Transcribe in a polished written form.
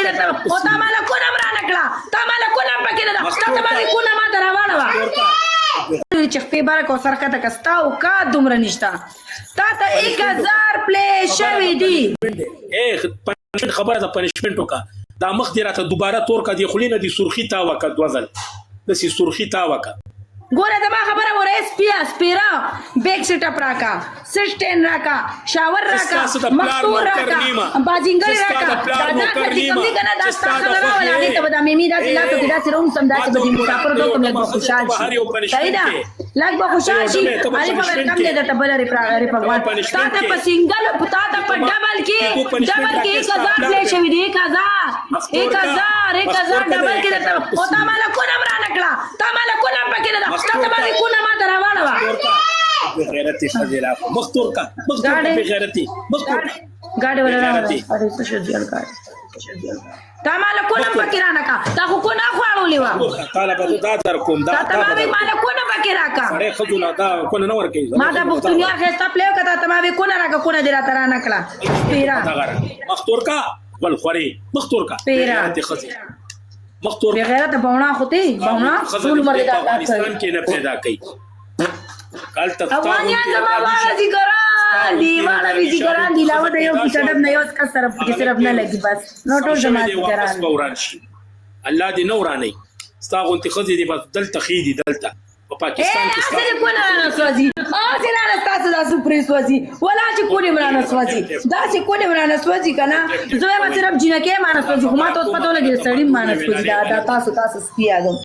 پکې درته او تا ماله کونه هم رانکړه تا ماله کونه هم پکې نه ده تا ته ما دې کونه ماته راواړوه چې خپې برک او سر کته که ستا اوقات دومره نشته تا ته 1000 پلی شوي دي خبره ده پنشمنټ وکړه دا مخ دې راته دوباره تور کړه دې خولې نه دې سرخي تا وکړه 2 ځل داسې سرخي تا وکړه ګوره زما خبره وره سپیرا بیک سیټ اپ راکا سسټین راکا شاور راکا مختور راکا بازینګل راکا دا چې کوم دي کنه دا ستاسو نه ولا ته بدا میمی دا لا ته دا سروم سم دا چې بدی مسافر ته کوم له خوشحال شي صحیح ده لاګ به خوشحال شي علي په کم دې ته بل ری پغوان تا ته په سنگل پتا ته په ډبل کې 1000 پلی شوی دی 1000 ډبل کې ته او تا مالا کو نه مرا نکړه تا مالا کو نه پکې نه تا ته باندې کو نه ما دراوړه بغیرتی فضیلا مختور کا بغیرتی مختور गाड़ी वाला अरे सोशल गाड़ी تا مال کو نه پکې را نکا تا خو کو نه خواړو لیوا تعالی په دا در کوم دا تا ما به مال کو نه پکې راکا سره خذولا دا کو نه ور کوي ما دا بوختنیا خسته پلیو کته تا ما به کو نه راکا کو نه دی را تر نکړه پیرا مختور کا بل خوري مختور کا پیرا مختور بغیرت بونا خوتي بونا ټول مرګ دا افغانستان کې نه پیدا کړي کال تک افغانیان زما والا ذکران دی والا وی ذکران دی لاو د یو کټب نه یو کا صرف نه لګي بس نو ټول زما ذکران الله دې نوراني استاغونتي خزي دي بس دلته خيدي دلته په پاکستان کې څه کو نه سوځي څه نه تاسو د سپری سوځي ولا چې کو نه مرانه سوځي دا چې کو نه مرانه سوځي کنه زه ما صرف جنکه مانه سوځي خو ما ته پته لګي سړی مانه سوځي دا تاسو سپیاګم